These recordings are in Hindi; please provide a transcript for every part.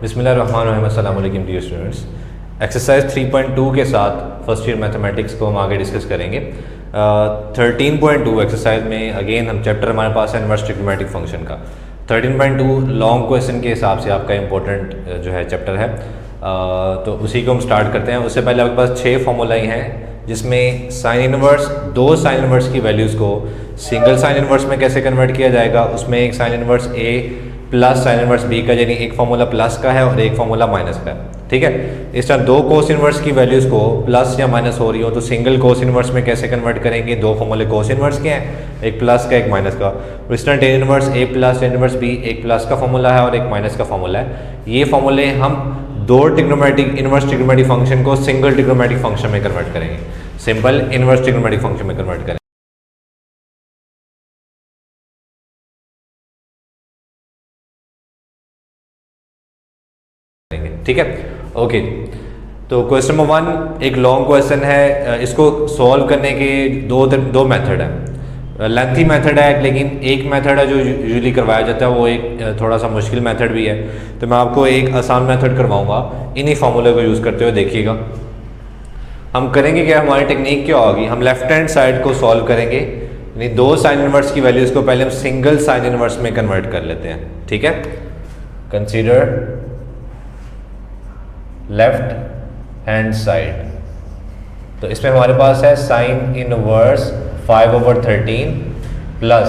बिस्मिल्लाहिर्रहमानिर्रहीम। अस्सलाम वालेकुम डियर स्टूडेंट्स। एक्सरसाइज 3.2 के साथ फर्स्ट ईयर मैथमेटिक्स को हम आगे डिस्कस करेंगे। 13.2 एक्सरसाइज में अगेन हम चैप्टर हमारे पास है इनवर्स ट्रिग्नोमेट्रिक फंक्शन का। 13.2 लॉन्ग क्वेश्चन के हिसाब से आपका इंपॉर्टेंट जो है चैप्टर है, तो उसी को हम स्टार्ट करते हैं। उससे पहले आपके पास 6 फॉर्मूलाएँ हैं जिसमें साइन इनवर्स, 2 साइन इनवर्स की वैल्यूज़ को सिंगल साइन इनवर्स में कैसे कन्वर्ट किया जाएगा, उसमें एक साइन इनवर्स ए प्लस साइन इनवर्स बी का, यानी एक फार्मूला प्लस का है और एक फार्मूला माइनस का है। ठीक है, इस तरह 2 कोस इनवर्स की वैल्यूज़ को प्लस या माइनस हो रही हो तो सिंगल कोस इनवर्स में कैसे कन्वर्ट करेंगे। 2 फार्मूले कोस इनवर्स के हैं, एक प्लस का एक माइनस का। और इस तरह टेन इनवर्स ए प्लस टेन इनवर्स बी, एक प्लस का फार्मूला है और एक माइनस का फार्मूला है। ये फार्मूले हम 2 ट्रिग्नोमेट्रिक इनवर्स ट्रिग्नोमेट्रिक फंक्शन को सिंगल ट्रिग्नोमेट्रिक फंक्शन में कन्वर्ट करेंगे, सिंपल इनवर्स ट्रिग्नोमेट्रिक फंक्शन में कन्वर्ट करेंगे। ठीक है, ओके। तो क्वेश्चन नंबर 1 एक लॉन्ग क्वेश्चन है। इसको सॉल्व करने के दो मेथड है। लेंथी मेथड है, लेकिन एक मेथड है जो यूजुअली करवाया जाता है, वो एक थोड़ा सा मुश्किल मेथड भी है। तो मैं आपको एक आसान मेथड करवाऊंगा, इन्हीं फॉर्मूले को यूज़ करते हुए देखिएगा। हम करेंगे क्या, हमारी टेक्निक क्या होगी, हम लेफ्ट हैंड साइड को सॉल्व करेंगे, यानी 2 साइन इनवर्स की वैल्यूज़ को पहले हम सिंगल साइन इनवर्स में कन्वर्ट कर लेते हैं। ठीक है, कंसीडर लेफ्ट हैंड साइड। तो इसमें हमारे पास है sine inverse 5/13 plus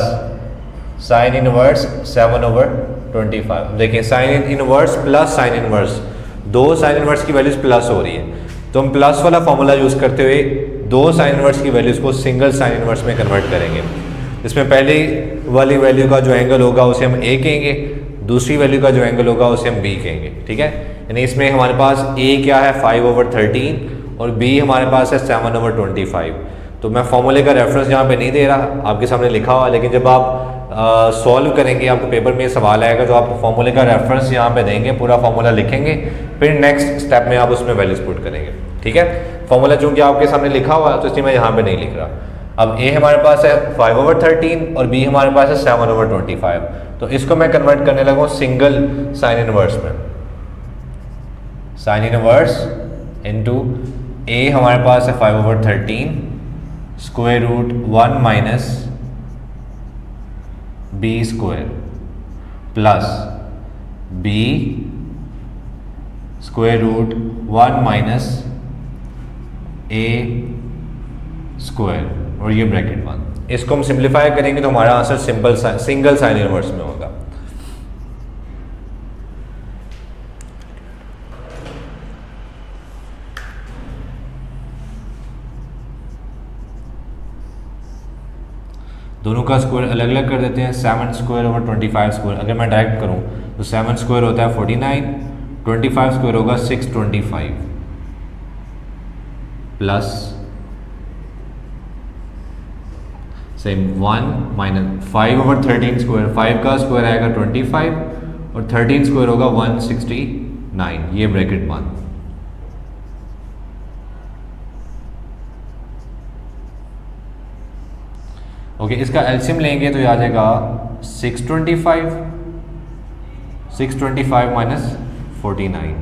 sine inverse 7/25। देखिए sine inverse plus sine inverse, 2 sine inverse की वैल्यूज प्लस हो रही है, तो हम प्लस वाला फॉर्मूला यूज़ करते हुए 2 साइन इनवर्स की वैल्यूज को सिंगल साइन इनवर्स में कन्वर्ट करेंगे। इसमें पहली वाली वैल्यू का जो एंगल होगा उसे हम ए कहेंगे, दूसरी वैल्यू का जो एंगल होगा उसे हम बी कहेंगे। ठीक है, यानी इसमें हमारे पास a क्या है 5/13 और b हमारे पास है 7/25। तो मैं फॉर्मूले का रेफरेंस यहाँ पे नहीं दे रहा, आपके सामने लिखा हुआ, लेकिन जब आप सॉल्व करेंगे आपको पेपर में सवाल आएगा तो आप फॉर्मूले का रेफरेंस यहाँ पे देंगे, पूरा फॉर्मूला लिखेंगे, फिर नेक्स्ट स्टेप में आप उसमें वैल्यूज पुट करेंगे। ठीक है, फॉर्मूला चूँकि आपके सामने लिखा हुआ है तो इसलिए मैं यहाँ पर नहीं लिख रहा। अब a हमारे पास है 5/13 और b हमारे पास है 7/25। तो इसको मैं कन्वर्ट करने लगा हूँ सिंगल साइन इनवर्स में। साइन इनवर्स इनटू a हमारे पास है 5/13 square root 1 minus b square plus b square root 1 minus a square और ये ब्रैकेट 1। इसको हम सिंप्लीफाई करेंगे तो हमारा आंसर सिंगल साइन इनवर्स में होगा। दोनों का स्क्वायर अलग अलग कर देते हैं। 7 स्क्वायर / 25 स्क्वायर, अगर मैं डायरेक्ट करूं तो 7 स्क्वायर होता है 49, 25 स्क्वायर होगा 625 प्लस सेम 1 माइनस 5/13 स्क्वायर, 5 का स्क्वायर आएगा 25 और 13 स्क्वायर होगा 169, ये ब्रैकेट 1। ओके, इसका एलसीएम लेंगे तो ये आ जाएगा 625 माइनस 49।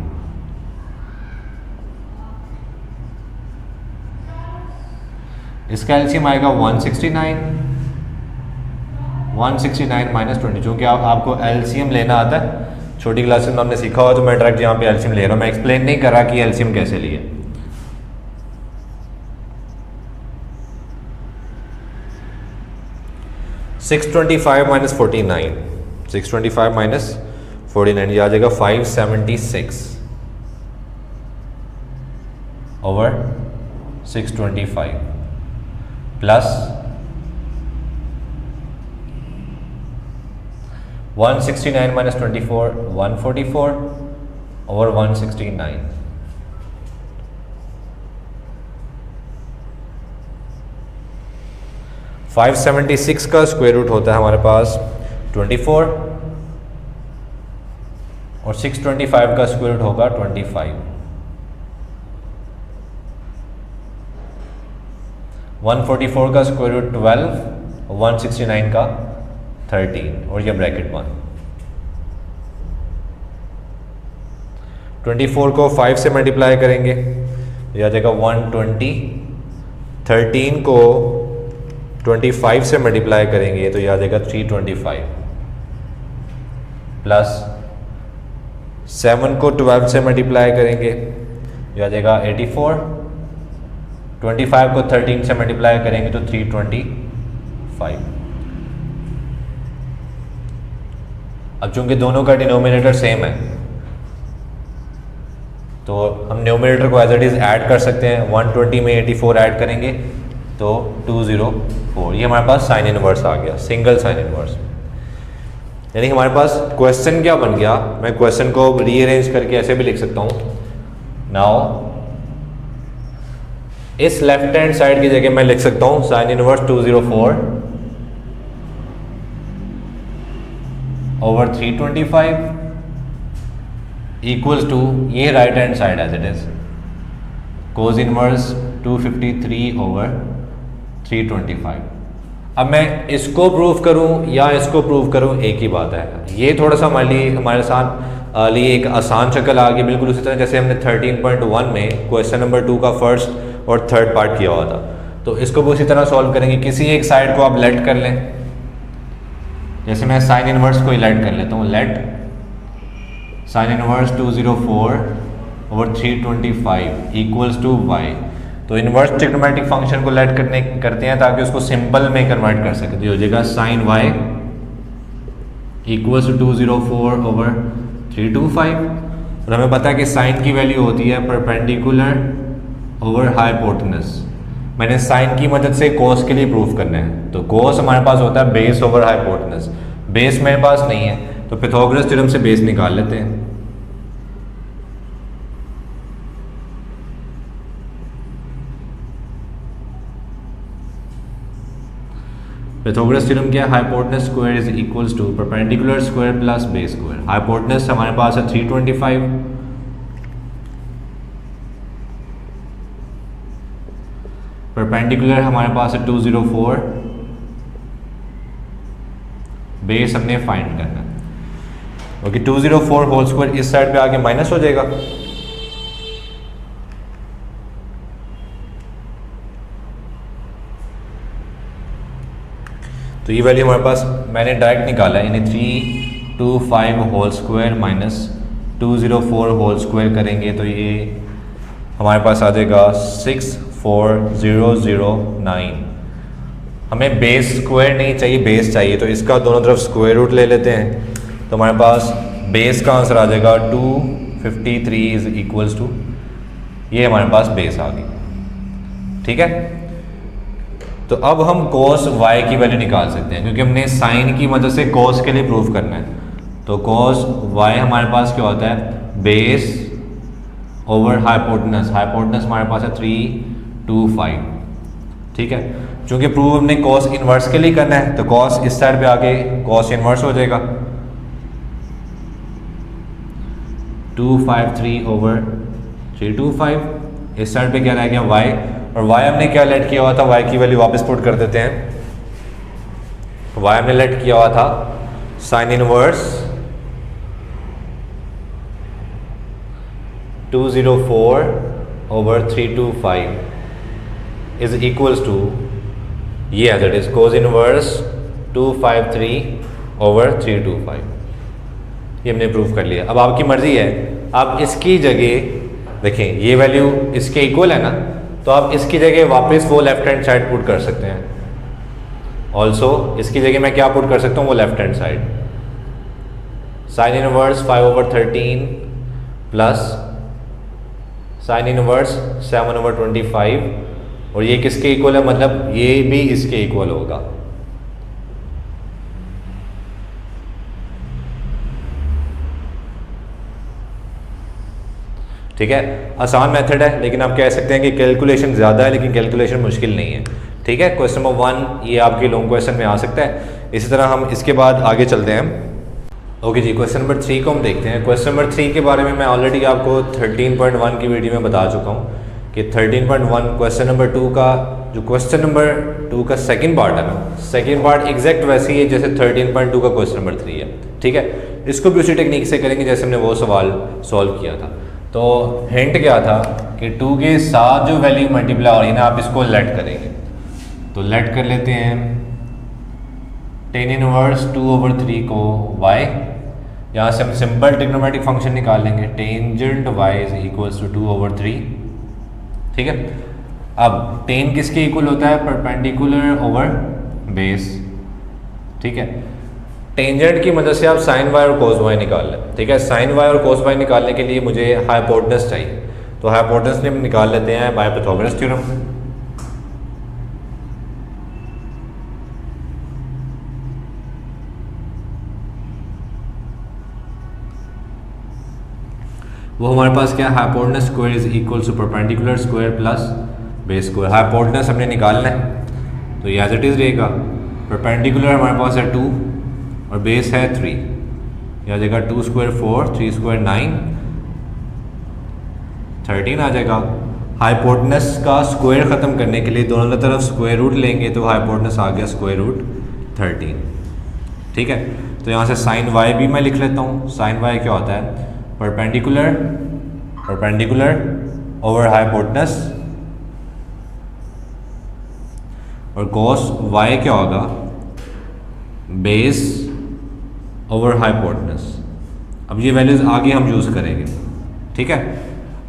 इसका एलसीएम आएगा 169 माइनस 20। चूँकि आपको एलसीएम लेना आता है, छोटी क्लासेस में हमने सीखा हुआ, तो मैं डायरेक्ट यहाँ पे एलसीएम ले रहा हूँ, मैं एक्सप्लेन नहीं कर रहा कि एलसीएम कैसे लिए। 625 माइनस 49, 625 माइनस 49 ये आ जाएगा 576 over 625 plus 169 minus 24 144 over 169। Five 76 का स्क्वायर रूट होता है हमारे पास 24 और 625 का स्क्वायर रूट होगा 25। 144 का स्क्वायर रूट 12 और 169 का 13 और ये ब्रैकेट 1। 24 को 5 से मल्टीप्लाई करेंगे तो आ जाएगा 120। 13 को 25 से मल्टीप्लाई करेंगे तो आ जाएगा 325 प्लस 7 को 12 से मल्टीप्लाई करेंगे तो आ जाएगा 84। 25 को 13 से मल्टीप्लाई करेंगे तो 325। अब चूंकि दोनों का डिनोमिनेटर सेम है तो हम न्यूमरेटर को एज इट इज़ ऐड कर सकते हैं। 120 में 84 ऐड करेंगे तो 204। ये हमारे पास साइन इनवर्स आ गया, सिंगल साइन इनवर्स। यानी हमारे पास क्वेश्चन क्या बन गया, मैं क्वेश्चन को रीअरेंज करके ऐसे भी लिख सकता हूँ। नाउ इस लेफ्ट हैंड साइड की जगह मैं लिख सकता हूँ sine inverse 204 over 325 equals to ये right hand side as it is cos inverse 253 over 325। अब मैं इसको प्रूव करूं या इसको प्रूव करूं एक ही बात है। ये थोड़ा सा हमारे साथ लिए एक आसान शक्ल आ गई, बिल्कुल उसी तरह जैसे हमने 13.1 में क्वेश्चन नंबर 2 का फर्स्ट और थर्ड पार्ट किया हुआ था। तो इसको भी उसी तरह सॉल्व करेंगे। किसी एक साइड को आप लेट कर लें, जैसे मैं साइन इनवर्स को ही लेट कर लेता हूँ। Let sine inverse 204 over 325 equals to y। तो इनवर्स ट्रिग्नोमेट्रिक फंक्शन को लेट करते हैं ताकि उसको सिंपल में कन्वर्ट कर सके। तो हो जाएगा sine y equals to 204 over 325। और हमें पता है कि साइन की वैल्यू होती है परपेंडिकुलर ओवर हाइपोटेनस। मैंने साइन की मदद से कोस के लिए प्रूफ करना है। तो कोस हमारे पास होता है बेस ओवर हाइपोटेनस। बेस मेरे पास नहीं है तो पिथागोरस थ्योरम से बेस निकाल लेते हैं। पिथागोरस थ्योरम क्या है? Hypotenuse square is equals to perpendicular square plus base square. Hypotenuse हमारे पास है 325, परपेंडिकुलर हमारे पास है 204, बेस हमने फाइंड करना है। ओके 204 होल स्क्वायर इस साइड पे आके माइनस हो जाएगा। तो ये वैल्यू हमारे पास मैंने डायरेक्ट निकाला है, यानी 325 whole square minus 204 whole square करेंगे तो ये हमारे पास आ जाएगा 64009। हमें बेस स्क्वायर नहीं चाहिए, बेस चाहिए, तो इसका दोनों तरफ स्क्वायर रूट ले लेते हैं। तो हमारे पास बेस का आंसर आ जाएगा 253 इज इक्वल्स टू, ये हमारे पास बेस आ गई। ठीक है, तो अब हम cos y की वैल्यू निकाल सकते हैं क्योंकि हमने साइन की मदद से cos के लिए प्रूफ करना है। तो cos y हमारे पास क्या होता है? Base over hypotenuse. हाइपोटेनस हमारे पास है 325। ठीक है, चूंकि प्रूफ हमने cos इनवर्स के लिए करना है तो cos इस साइड पे आके cos इनवर्स हो जाएगा 253 ओवर 325। इस साइड पे क्या रह गया? y, और y हमने क्या लेट किया हुआ था? y की वैल्यू वापस पुट कर देते हैं। y हमने लेट किया हुआ था sine inverse 204 over 325 is equals to ये as it is cos inverse 253 over 325। ये हमने प्रूफ कर लिया। अब आपकी मर्जी है, आप इसकी जगह देखें, ये वैल्यू इसके इक्वल है ना, तो आप इसकी जगह वापस वो लेफ्ट हैंड साइड पुट कर सकते हैं। ऑल्सो इसकी जगह मैं क्या पुट कर सकता हूँ? वो left hand side sine inverse 5 over 13 plus sine inverse 7 over 25, और ये किसके इक्वल है? मतलब ये भी इसके इक्वल होगा। ठीक है, आसान मेथड है, लेकिन आप कह सकते हैं कि कैलकुलेशन ज़्यादा है लेकिन कैलकुलेशन मुश्किल नहीं है। ठीक है, क्वेश्चन नंबर 1 ये आपके लॉन्ग क्वेश्चन में आ सकता है। इसी तरह हम इसके बाद आगे चलते हैं। ओके जी, क्वेश्चन नंबर 3 को हम देखते हैं। क्वेश्चन नंबर 3 के बारे में मैं ऑलरेडी आपको 13.1 की वीडियो में बता चुका हूँ कि 13.1 क्वेश्चन नंबर 2 का जो क्वेश्चन नंबर 2 का सेकंड पार्ट है ना, सेकंड पार्ट एग्जैक्ट वैसे ही है जैसे 13.2 का क्वेश्चन नंबर 3 है। ठीक है, इसको भी उसी टेक्निक से करेंगे जैसे हमने वो सवाल सॉल्व किया था। तो हिंट क्या था कि 2 के साथ जो वैल्यू मल्टीप्लाई हो रही है ना, आप इसको लेट करेंगे। तो लेट कर लेते हैं टेन इनवर्स 2/3 को y, यहाँ से हम सिंपल ट्रिग्नोमेट्रिक फंक्शन निकाल लेंगे, tangent y is equals to 2/3। ठीक है, अब टेन किसके इक्वल होता है? Perpendicular over base. ठीक है, टेंजेंट की मदद से आप साइन y और कोस y निकाल लें। ठीक है, साइन y और कोस y निकालने के लिए मुझे हाइपोटेनस चाहिए, तो हाइपोटेनस हम निकाल लेते हैं बाय पाइथागोरस थ्योरम। वो हमारे पास क्या है? Hypotenuse square is equal to perpendicular square plus base square. Hypotenuse हमने निकालना है, तो ये एज इट इज रहेगा। परपेंडिकुलर हमारे पास है 2 और बेस है 3, यह आ जाएगा 2 स्क्वायर 4, 3 स्क्वायर 9, 13 आ जाएगा। हाइपोटेनस का स्क्वायर ख़त्म करने के लिए दोनों तरफ स्क्वायर रूट लेंगे, तो हाइपोटेनस आ गया स्क्वायर रूट 13। ठीक है, तो यहाँ से साइन y भी मैं लिख लेता हूँ। साइन y क्या होता है? परपेंडिकुलर ओवर हाइपोटेनस, और कॉस y क्या होगा? Base over hypotenuse. अब ये वैल्यूज आगे हम यूज़ करेंगे। ठीक है,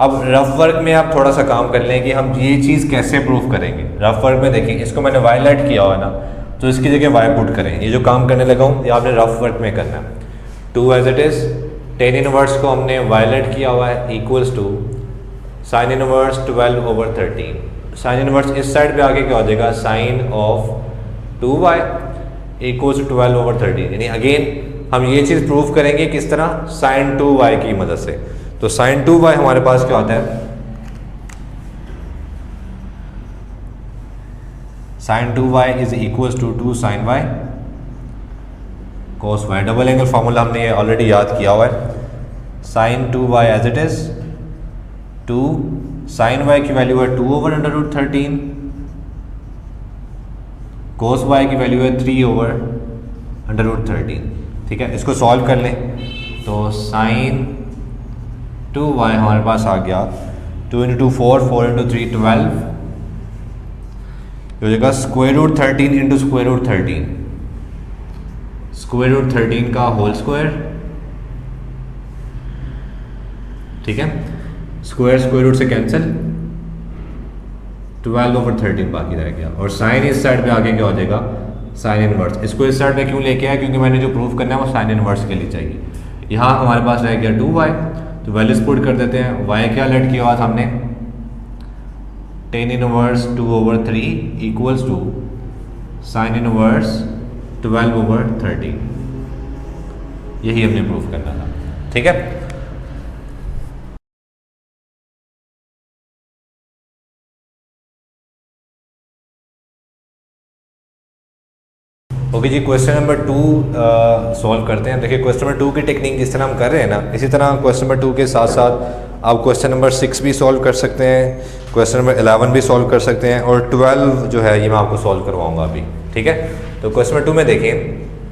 अब रफ वर्क में आप थोड़ा सा काम कर लें कि हम ये चीज़ कैसे प्रूफ करेंगे। रफ वर्क में देखिए, इसको मैंने y लेट किया हुआ ना, तो इसकी जगह y पुट करें। ये जो काम करने लगा हूँ ये आपने रफ वर्क में करना है। 2 as it is, tan inverse को हमने y लेट किया हुआ है, equals to sine inverse 12/13। Sine inverse इस साइड पे आके क्या हो जाएगा? Sine of 2y equals to 12/13। यानी अगेन हम ये चीज़ प्रूव करेंगे किस तरह? साइन 2y की मदद से। तो साइन 2y हमारे पास क्या होता है? Sine 2y is equals to 2 sine y cos y। Double angle formula हमने ये ऑलरेडी याद किया हुआ है। Sine 2y as it is 2, sine y की वैल्यू है 2/√13, कोस y की वैल्यू है 3/√13। ठीक है, इसको सॉल्व कर लें तो साइन 2y हमारे पास आ गया 2 × 2 4, 4 × 3 12, हो जाएगा square root 13 into square root 13, square root 13 का होल स्क्वायर। ठीक है, स्क्वायर स्क्वायर रूट से कैंसिल, 12/13 बाकी रह गया। और साइन इस साइड पे आगे क्या हो जाएगा? Sine inverse. इसको इस साइड पे क्यों लेके आया? क्योंकि मैंने जो प्रूफ करना है वो साइन इनवर्स के लिए चाहिए। यहाँ हमारे पास रह गया 2y, तो वैल्यूज पुट कर देते हैं। y क्या लेट किया हुआ था हमने? Tan inverse 2/3 equals to sine inverse 12/13। यही हमने प्रूफ करना था। ठीक है, ओके जी, क्वेश्चन नंबर 2 सॉल्व करते हैं। देखिए, क्वेश्चन नंबर 2 की टेक्निक जिस तरह हम कर रहे हैं ना, इसी तरह क्वेश्चन नंबर 2 के साथ साथ आप क्वेश्चन नंबर 6 भी सॉल्व कर सकते हैं, क्वेश्चन नंबर 11 भी सॉल्व कर सकते हैं, और 12 जो है ये मैं आपको सॉल्व करवाऊंगा अभी। ठीक है, तो क्वेश्चन नंबर 2 में देखें,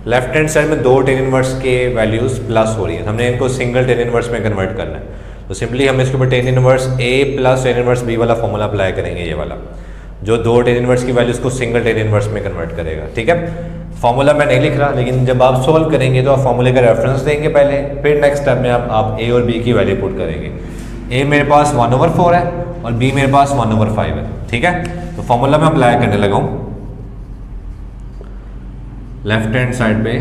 लेफ्ट हैंड साइड में 2 टेन इनवर्स के वैल्यूज़ प्लस हो रही है, हमने इनको सिंगल टेन इनवर्स में कन्वर्ट करना है। तो सिंपली हम इसके ऊपर टेन इनवर्स ए प्लस टेन इनवर्स बी वाला फॉर्मूला अप्लाई करेंगे, ये वाला जो 2 टेन इनवर्स की वैल्यूज़ को सिंगल टेन इनवर्स में कन्वर्ट करेगा। ठीक है, फॉर्मूला मैं नहीं लिख रहा, लेकिन जब आप सॉल्व करेंगे तो आप फॉर्मूले का रेफरेंस देंगे पहले, फिर नेक्स्ट स्टेप में आप ए और बी की वैल्यू पुट करेंगे। ए मेरे पास 1/4 है और बी मेरे पास 1/5 है। ठीक है, तो फॉर्मूला मैं अप्लाई करने लगा हूँ। लेफ्ट हैंड साइड पे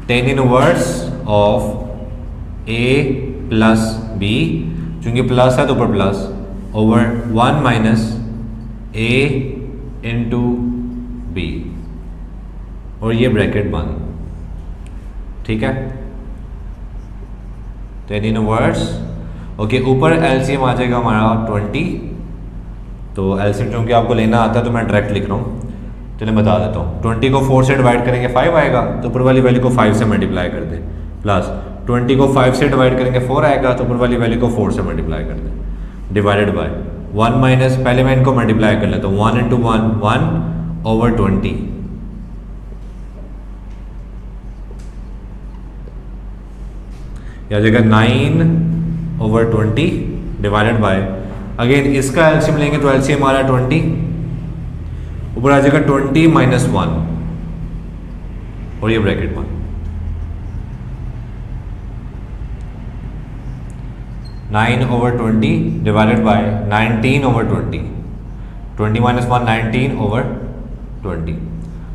tan inverse of A plus B, चूंकि प्लस है तो ऊपर plus, over 1 minus A into B, और ये ब्रैकेट बंद। ठीक है, टेन इनवर्स, ओके, ऊपर एलसीएम आ जाएगा हमारा 20। तो एलसीएम चूंकि आपको लेना आता है तो मैं डायरेक्ट लिख रहा हूँ, चलिए बता देता हूँ। 20 को 4 से डिवाइड करेंगे 5 आएगा, तो ऊपर वाली वैल्यू को 5 से मल्टीप्लाई कर दें, प्लस 20 को 5 से डिवाइड करेंगे 4 आएगा, तो ऊपर वाली वैल्यू को 4 से मल्टीप्लाई कर दें, डिवाइडेड बाय 1 माइनस, पहले मैं इनको मल्टीप्लाई कर लेता हूँ, 1 × 1 1/20, या जगह 9 ओवर 20 डिवाइडेड बाय, अगेन इसका एलसीएम लेंगे तो एलसीएम आ रहा है 20, ऊपर आ जाएगा 20 माइनस 1 और ये bracket 1। 9 over 20 divided by 19 over 20, 20 minus 1 19 over 20।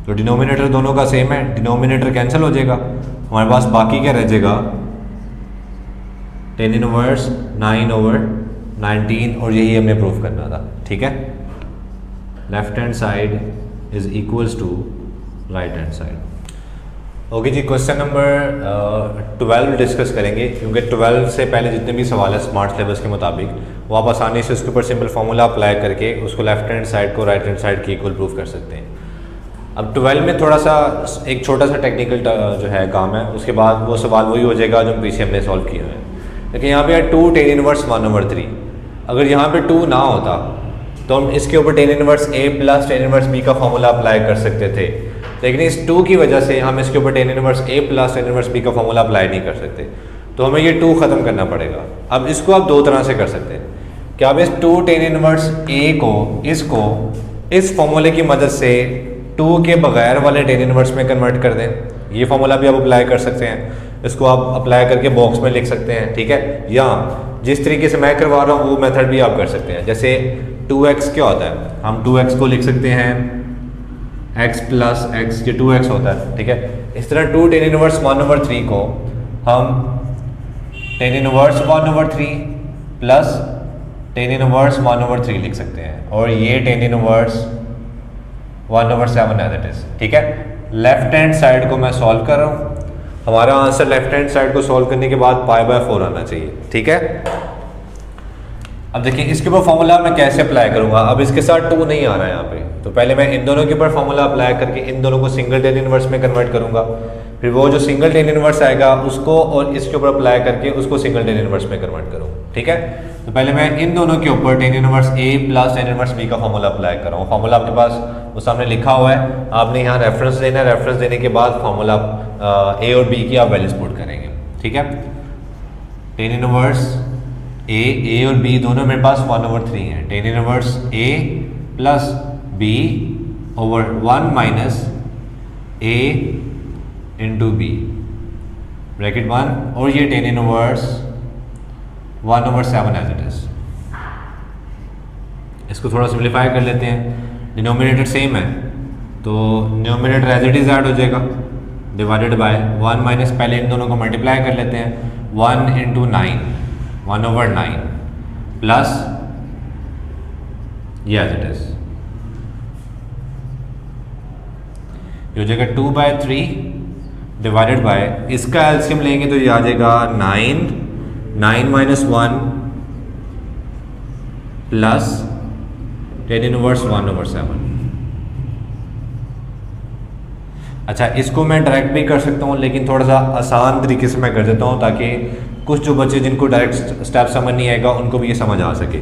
तो डिनोमिनेटर दोनों का सेम है, डिनोमिनेटर कैंसिल हो जाएगा, हमारे पास बाकी क्या रह जाएगा 10 इनवर्स 9 ओवर 19, और यही हमने प्रूफ करना था। ठीक है, left hand side is equals to right hand side. Okay जी, क्वेश्चन नंबर 12 डिस्कस करेंगे, क्योंकि 12 से पहले जितने भी सवाल है स्मार्ट सिलेबस के मुताबिक वो आप आसानी से उसके ऊपर सिंपल फार्मूला अप्लाई करके उसको लेफ्ट हैंड साइड को राइट हैंड साइड की इक्वल प्रूफ कर सकते हैं। अब 12 में थोड़ा सा एक छोटा सा टेक्निकल जो है काम है, उसके बाद वो सवाल वही हो जाएगा जो पीछे हमने सॉल्व किए हुए हैं। लेकिन यहाँ पे है 2 tan इनवर्स 1 ओवर 3, अगर यहाँ पे 2 ना होता तो हम इसके ऊपर tan inverse a plus tan inverse b का फॉर्मूला अप्लाई कर सकते थे, लेकिन इस 2 की वजह से हम इसके ऊपर tan inverse a plus tan inverse b का फॉर्मूला अप्लाई नहीं कर सकते, तो हमें ये 2 ख़त्म करना पड़ेगा। अब इसको आप दो तरह से कर सकते हैं कि आप इस 2 tan इनवर्स a को इसको इस फॉर्मूले की मदद से 2 के बगैर वाले tan इनवर्स में कन्वर्ट कर दें, ये फॉर्मूला भी आप अप्लाई कर सकते हैं, इसको आप अप्लाई करके बॉक्स में लिख सकते हैं। ठीक है, या जिस तरीके से मैं करवा रहा हूँ वो मेथड भी आप कर सकते हैं। जैसे 2x क्या होता है, हम 2x को लिख सकते हैं x प्लस x, ये 2x होता है। ठीक है, इस तरह 2 tan इनवर्स 1 ओवर 3 को हम tan inverse 1 over 3 plus tan inverse 1 over 3 लिख सकते हैं, और ये tan inverse 1 over 7 as it is. ठीक है, लेफ्ट हैंड साइड को मैं सॉल्व कर रहा हूँ, हमारा आंसर लेफ्ट हैंड साइड को सॉल्व करने के बाद π/4 आना चाहिए। ठीक है, अब देखिए इसके ऊपर फॉर्मूला मैं कैसे अप्लाई करूंगा। अब इसके साथ 2 नहीं आ रहा है यहाँ पे, तो पहले मैं इन दोनों के ऊपर फॉर्मूला अप्लाई करके इन दोनों को सिंगल tan इनवर्स में कन्वर्ट करूंगा, फिर वो जो सिंगल tan इनवर्स आएगा उसको और इसके ऊपर अप्लाई करके उसको सिंगल tan इनवर्स में कन्वर्ट करूँगा। ठीक है, तो पहले मैं इन दोनों के ऊपर tan inverse a plus tan inverse b का फॉर्मूला अप्लाई कर रहा हूँ। फॉर्मूला आपके पास वो सामने लिखा हुआ है, आपने यहाँ रेफरेंस देना है, रेफरेंस देने के बाद फॉर्मूला a और b की आप वैल्यूज पुट करेंगे। ठीक है, tan इनवर्स a और b दोनों मेरे पास 1 ओवर 3 है, tan inverse a plus b over 1 minus a into b bracket 1, और ये tan inverse 1 over 7 as it is. इसको थोड़ा सिंप्लीफाई कर लेते हैं, डिनोमिनेटर सेम है तो numerator as it is add हो जाएगा, डिवाइडेड बाय 1 माइनस, पहले इन दोनों को मल्टीप्लाई कर लेते हैं, 1 इंटू 9 1 ओवर 9 प्लस ये एज इट इज, ये हो जाएगा 2/3 डिवाइडेड बाय, इसका एलसीएम लेंगे तो ये आ जाएगा 9 minus 1 plus tan inverse 1 over 7। अच्छा, इसको मैं डायरेक्ट भी कर सकता हूँ, लेकिन थोड़ा सा आसान तरीके से मैं कर देता हूँ ताकि कुछ जो बच्चे जिनको डायरेक्ट स्टेप समझ नहीं आएगा उनको भी ये समझ आ सके।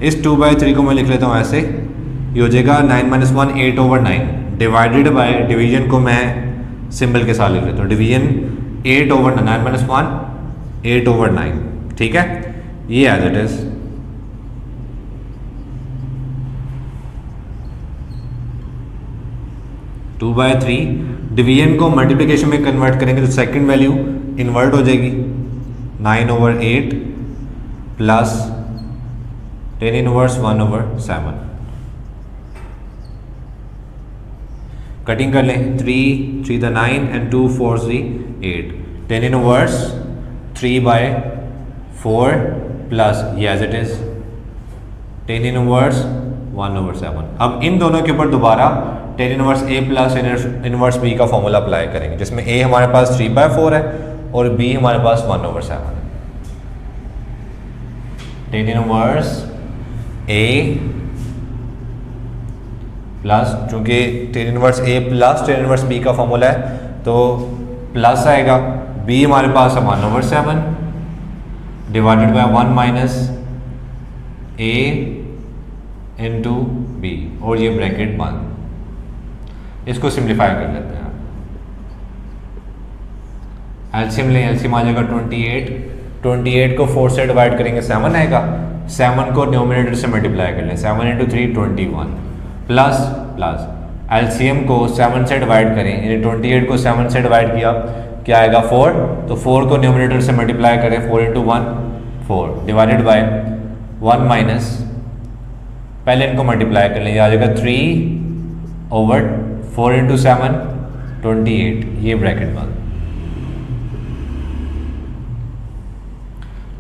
इस 2/3 को मैं लिख लेता हूँ ऐसे, ये हो जाएगा 9 minus 1 8 over 9 divided by, division को मैं सिंबल के साथ लिख लेता हूँ, डिवीजन 8 ओवर 9 माइनस 1 8 ओवर 9। ठीक है, ये as it is, two by 3 division को मल्टीप्लिकेशन में कन्वर्ट करेंगे तो सेकंड वैल्यू इन्वर्ट हो जाएगी, 9 over 8 plus tan inverse 1 over 7। Cutting कर लें, 3 the 9 and 2 4 8, tan inverse 3/4 plus ये as it is tan inverse 1 over 7। अब इन दोनों के ऊपर दोबारा tan inverse a plus inverse b का फॉर्मूला अप्लाई करेंगे, जिसमें a हमारे पास 3/4 है और b हमारे पास 1 ओवर 7 है। tan इनवर्स a प्लस, चूंकि tan inverse a plus tan inverse b का फॉर्मूला है तो प्लस आएगा, b हमारे पास है 1 over 7 divided by 1 minus a into b, और ये ब्रैकेट 1। इसको सिंप्लीफाई कर लेते हैं, एलसीएम लें, एलसीएम आ जाएगा 28 28 को 4 से डिवाइड करेंगे 7 आएगा, 7 को न्यूमरेटर से मल्टीप्लाई कर लें, 7 इंटू 3 21 प्लस प्लस एलसीएम को 7 से डिवाइड करें, यानी 28 को 7 से डिवाइड किया क्या आएगा 4, तो 4 को न्यूमरेटर से मल्टीप्लाई करें, 4 इंटू 1 4 डिवाइडेड बाय 1 माइनस, पहले इनको मल्टीप्लाई कर लें, आ जाएगा 3 ओवर 4 इंटू 7 28, ये ब्रैकेट बंद,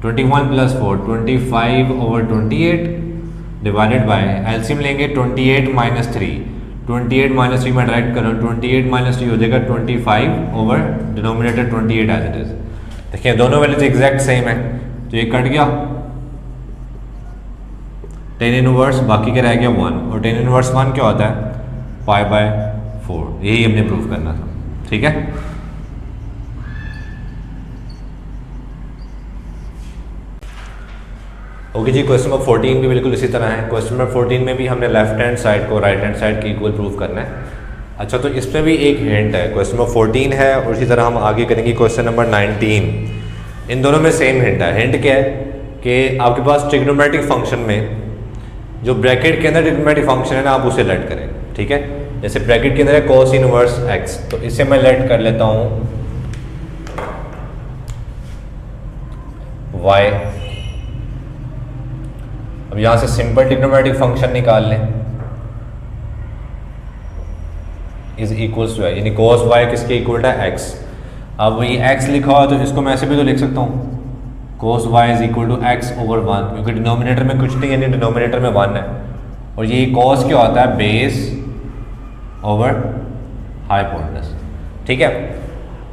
21 plus 4 25 over 28 divided by LCM लेंगे 28 माइनस 3, 28 माइनस 3 में डायरेक्ट करो, 28 माइनस 3 हो जाएगा 25 over denominator 28 as it is. देखिए दोनों वैल्यूज एग्जैक्ट सेम है, तो ये कट गया 10 इनवर्स, बाकी क्या रह गया 1, और 10 इनवर्स 1 क्या होता है पाई बाय 4, यही हमने प्रूव करना था। ठीक है, ओके जी, क्वेश्चन नंबर 14 भी बिल्कुल इसी तरह है। क्वेश्चन नंबर 14 में भी हमने लेफ्ट हैंड साइड को राइट हैंड साइड के इक्वल प्रूव करना है। अच्छा, तो इसमें भी एक हिंट है, क्वेश्चन नंबर 14 है और इसी तरह हम आगे करेंगे क्वेश्चन नंबर 19, इन दोनों में सेम हिंट है। हिंट क्या है कि आपके पास ट्रिग्नोमेट्रिक फंक्शन में जो ब्रैकेट के अंदर ट्रिग्नोमेट्रिक फंक्शन है ना, आप उसे लेट करें। ठीक है, जैसे ब्रैकेट के अंदर है cos इनवर्स x, तो इसे मैं लेट कर लेता हूँ y। अब यहां से सिंपल ट्रिग्नोमेट्रिक फंक्शन निकाल लें, इज इक्वल्स टू, यानी cos y किसके इक्वल है x। अब ये x लिखा हुआ तो इसको मैं ऐसे भी तो लिख सकता हूँ cos y is equal to x over 1, क्योंकि डिनोमिनेटर में कुछ नहीं है, यानी डिनोमिनेटर में 1 है, और ये cos क्या होता है बेस ओवर हाइपोटेनस। ठीक है,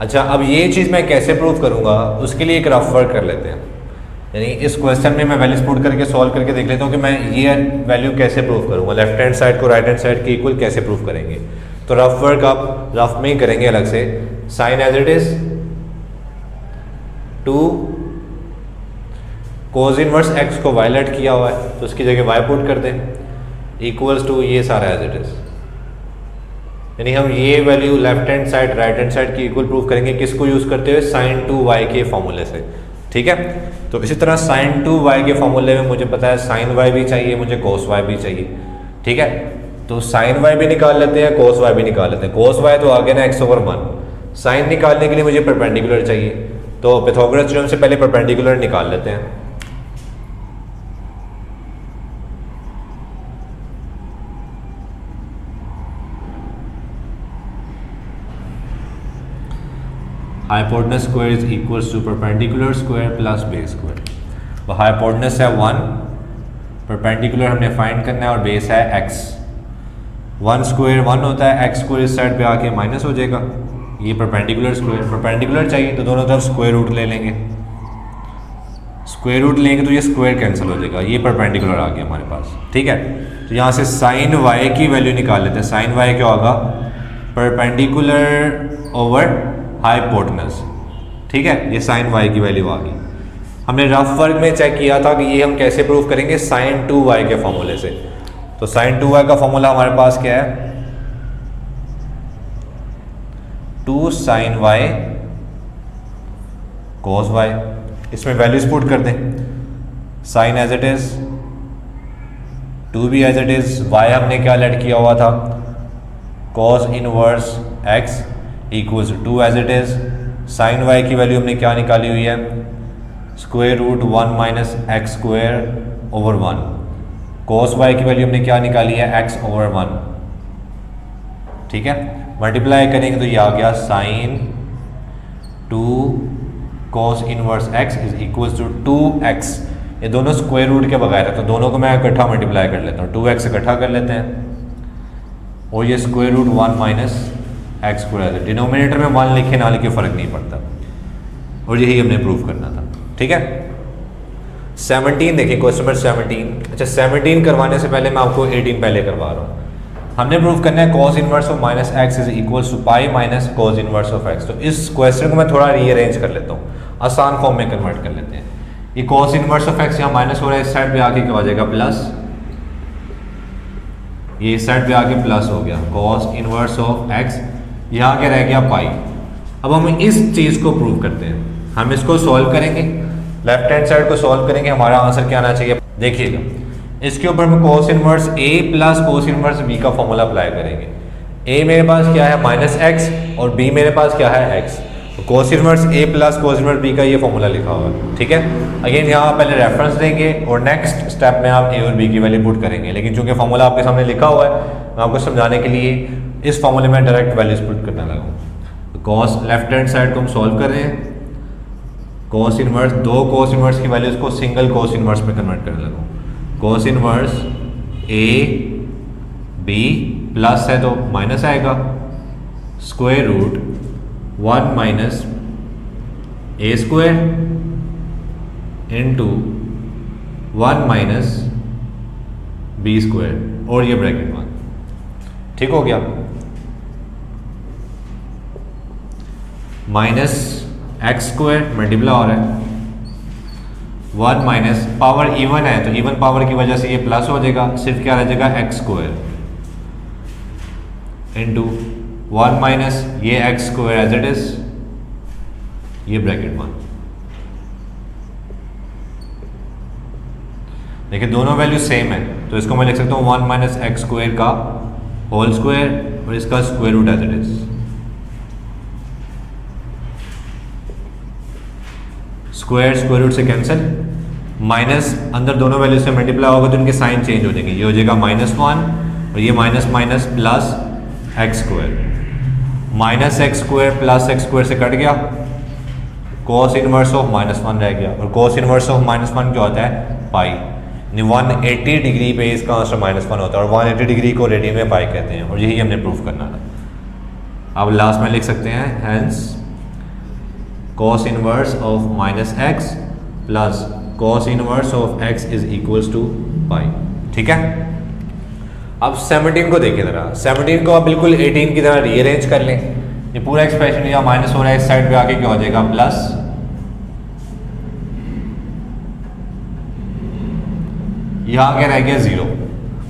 अच्छा अब ये चीज़ मैं कैसे प्रूव करूँगा, उसके लिए एक रफ वर्क कर लेते हैं। यानी इस क्वेश्चन में मैं वैल्यूज पुट करके सॉल्व करके देख लेता हूँ कि मैं ये वैल्यू कैसे प्रूव करूँगा, लेफ्ट हैंड साइड को राइट हैंड साइड के इक्वल कैसे प्रूव करेंगे। तो रफ वर्क आप रफ में ही करेंगे अलग से। Sine as it is 2 cos inverse x को वायलेट किया हुआ है, तो उसकी जगह y पुट कर दें, इक्वल्स टू ये सारा एज इट इज। यानी हम ये value left hand side right hand side की इक्वल प्रूव करेंगे, किसको यूज़ करते हुए sin 2y के फॉर्मूले से। ठीक है, तो इसी तरह sin 2y के फॉर्मूले में मुझे पता है sin y भी चाहिए, मुझे cos y भी चाहिए। ठीक है, तो sin y भी निकाल लेते हैं, cos y भी निकाल लेते हैं। cos y तो आ गया ना x ओवर 1, sin निकालने के लिए मुझे परपेंडिकुलर चाहिए, तो पाइथागोरस थ्योरम से पहले परपेंडिकुलर निकाल लेते हैं। Hypotenuse square is equals to perpendicular square plus base square. तो हाइपोटेनस है 1, परपेंडिकुलर हमने फाइंड करना है और बेस है x। 1 स्क्वायर 1 होता है, x स्क्वायर इस साइड पे आके माइनस हो जाएगा, ये परपेंडिकुलर स्क्वायर, परपेंडिकुलर चाहिए तो दोनों तरफ स्क्वायर रूट ले लेंगे, स्क्वायर रूट लेंगे तो ये स्क्वायर कैंसिल हो जाएगा, ये परपेंडिकुलर आ गया हमारे पास। ठीक है, तो यहाँ से sin y की वैल्यू निकाल लेते हैं। sin y क्या होगा परपेंडिकुलर ओवर हाइपोटेनस। ठीक है, ये sin y की वैल्यू आ गई। हमने रफ वर्क में चेक किया था कि ये हम कैसे प्रूव करेंगे, sin 2y के फॉर्मूले से। तो sin 2y का फॉर्मूला हमारे पास क्या है 2 sin y cos y। इसमें वैल्यूज पुट कर दें, sin एज इट इज, 2 भी एज इट इज, y हमने क्या लेट किया हुआ था cos inverse x equals 2 as it is. sin y की वैल्यू हमने क्या निकाली हुई है square root 1 minus x square over 1। cos y की वैल्यू हमने क्या निकाली है x ओवर 1। ठीक है, मल्टीप्लाई करेंगे तो ये आ गया sin 2 cos inverse x is equals to 2x। ये दोनों स्क्वायर रूट के बगैर है, तो दोनों को मैं इकट्ठा मल्टीप्लाई कर लेता हूँ, 2x इकट्ठा कर लेते हैं और ये square root 1 minus x square, denominator में 1 लिखे ना लिखे फ़र्क नहीं पड़ता, और यही हमने प्रूव करना था। ठीक है, 17 देखिए क्वेश्चन नंबर 17। अच्छा 17 करवाने से पहले मैं आपको 18 पहले करवा रहा हूँ। हमने प्रूव करना है cos inverse of minus x is equals to pi minus cos inverse of x. तो इस क्वेश्चन को मैं थोड़ा रीअरेंज कर लेता हूँ, आसान फॉर्म में कन्वर्ट कर लेते हैं। ये cos इनवर्स ऑफ एक्स यहाँ माइनस हो रहा है, इस साइड पे आके क्या हो जाएगा प्लस, ये इस साइड पे आके प्लस हो गया cos इनवर्स ऑफ एक्स, यहाँ क्या रह गया पाई। अब हम इस चीज़ को प्रूव करते हैं, हम इसको सॉल्व करेंगे लेफ्ट हैंड साइड को सॉल्व करेंगे, हमारा आंसर क्या आना चाहिए देखिएगा। इसके ऊपर हम कोस inverse a plus cos inverse b का फॉर्मूला अप्लाई करेंगे। a मेरे पास क्या है -x और b मेरे पास क्या है x, तो कोस inverse a plus cos inverse b का ये फॉर्मूला लिखा हुआ है, ठीक है। अगेन यहाँ आप पहले रेफरेंस देंगे और नेक्स्ट स्टेप में आप a और b की वैल्यू पुट करेंगे, लेकिन चूंकि फॉर्मूला आपके सामने लिखा हुआ है मैं आपको समझाने के लिए इस फॉर्मूले में डायरेक्ट वैल्यूज पुट करने लगा हूँ। कॉस लेफ्ट हैंड साइड को हम सॉल्व कर रहे हैं, कोस इनवर्स दो कोस इनवर्स की वैल्यूज को सिंगल कोस इनवर्स में कन्वर्ट करने लगा हूँ। Cos inverse a b plus है तो माइनस आएगा, square root 1 minus a square into 1 minus b square और ये ब्रैकेट 1, ठीक हो गया। माइनस एक्स स्क्वायर मल्टीप्लाई हो रहा है 1 माइनस पावर इवन है तो इवन पावर की वजह से ये प्लस हो जाएगा, सिर्फ क्या रह जाएगा एक्स स्क्वायर इंटू 1 माइनस ये x square as it is, ये ब्रैकेट 1। देखिए दोनों वैल्यू सेम है तो इसको मैं लिख सकता हूँ 1 माइनस एक्स स्क्वायर का होल स्क्वायर और इसका square root as it is. Square root से कैंसिल, माइनस अंदर दोनों वैल्यू से मल्टीप्लाई होगा तो इनके साइन चेंज हो जाएंगे, ये हो जाएगा -1 और ये minus minus plus x square, minus x square plus x square से कट गया, कॉस इनवर्स ऑफ -1 रह गया और कॉस इनवर्स ऑफ -1 क्या होता है पाई, 180 डिग्री पे इसका आंसर -1 होता है और 180 डिग्री को रेडियन में पाई कहते हैं और यही हमने प्रूफ करना था। अब लास्ट में लिख सकते हैं hence cos inverse of -x plus cos inverse of x is equals to pi, ठीक है। अब 17 को देखिए जरा, 17 को आप बिल्कुल 18 की तरह रीअरेंज कर लें, ये पूरा एक्सप्रेशन यहाँ माइनस हो रहा है, इस साइड पे आके क्या हो जाएगा प्लस, यहाँ क्या रह गया 0।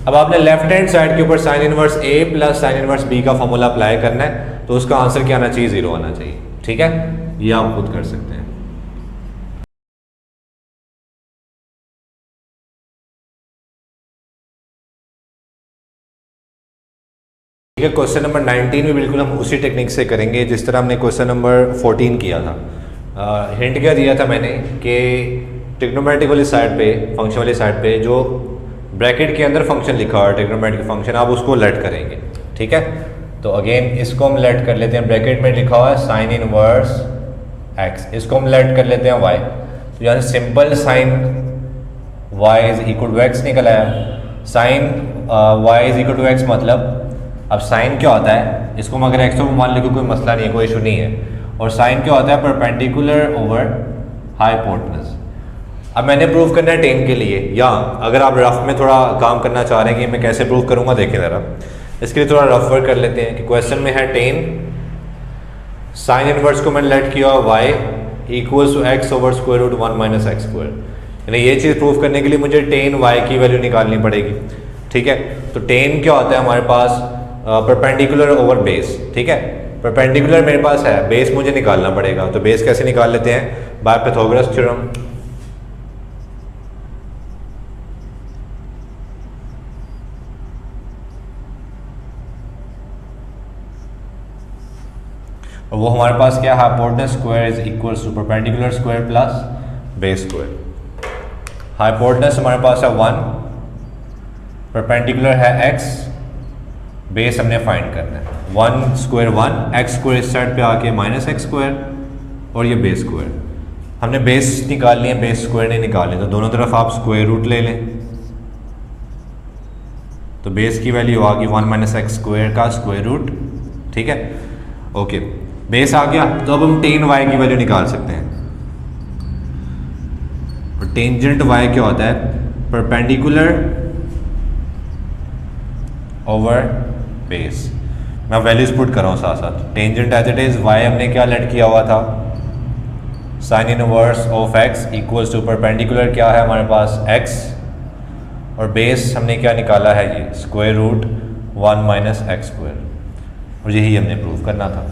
अब आपने लेफ्ट हैंड साइड के ऊपर sine inverse a plus sine inverse b का फॉर्मूला अप्लाई करना है तो उसका आंसर क्या आना चाहिए 0 आना चाहिए, ठीक है। ये आप खुद कर सकते हैं। ठीक है, क्वेश्चन नंबर 19 में बिल्कुल हम उसी टेक्निक से करेंगे जिस तरह हमने क्वेश्चन नंबर 14 किया था। हिंट क्या दिया था मैंने कि ट्रिग्नोमेट्रिक वाली साइड पे, फंक्शन वाली साइड पे जो ब्रैकेट के अंदर फंक्शन लिखा हुआ है ट्रिग्नोमेट्रिक फंक्शन, आप उसको लेट करेंगे, ठीक है। तो अगेन इसको हम लेट कर लेते हैं, ब्रैकेट में लिखा हुआ है साइन इनवर्स x, इसको हम लेट कर लेते हैं y, तो यहाँ simple sine y is equal to x निकल आया। Sine y is equal to x मतलब अब साइन क्या होता है, इसको हम अगर x तो मान लो कोई मसला नहीं है, कोई इशू नहीं है, और साइन क्या होता है परपेंडिकुलर ओवर हाइपोटेनस। अब मैंने प्रूव करना है टेन के लिए, या अगर आप रफ में थोड़ा काम करना चाह रहे हैं कि मैं कैसे प्रूव करूँगा देखें ज़रा, इसके लिए थोड़ा रफ वर्क कर लेते हैं कि क्वेश्चन में है टेन साइन इनवर्स को मैंने लेट किया y equals to x over square root 1 minus x square, यानी ये चीज़ प्रूव करने के लिए मुझे टेन y की वैल्यू निकालनी पड़ेगी, ठीक है। तो टेन क्या होता है हमारे पास परपेंडिकुलर ओवर बेस, ठीक है। परपेंडिकुलर मेरे पास है, बेस मुझे निकालना पड़ेगा, तो बेस कैसे निकाल लेते हैं बाय पाइथागोरस थ्योरम। और वो हमारे पास क्या है, hypotenuse square is equals to perpendicular square plus base square. Hypotenuse हमारे पास है 1, परपेंडिकुलर है x, बेस हमने फाइंड करना है 1 स्क्वायर 1, एक्स स्क्वायर इस साइड पे आके माइनस एक्स स्क्वायर और ये बेस स्क्वायर। हमने बेस निकालनी है, बेस स्क्वायर नहीं निकालनी, तो दोनों तरफ आप स्क्वायर रूट ले लें, तो बेस की वैल्यू आ गई 1 माइनस एक्स स्क्वायर का स्क्वायर रूट, ठीक है। ओके, बेस आ गया, तो अब हम टेन y की वैल्यू निकाल सकते हैं। और टेंजेंट y क्या होता है, परपेंडिकुलर ओवर बेस। मैं वैल्यूज पुट कर रहा हूँ साथ साथ। Tangent as it is y हमने क्या लेट किया हुआ था, sine inverse of x equals to perpendicular क्या है हमारे पास x, और बेस हमने क्या निकाला है, ये square root 1 minus x square, और यही हमने प्रूव करना था।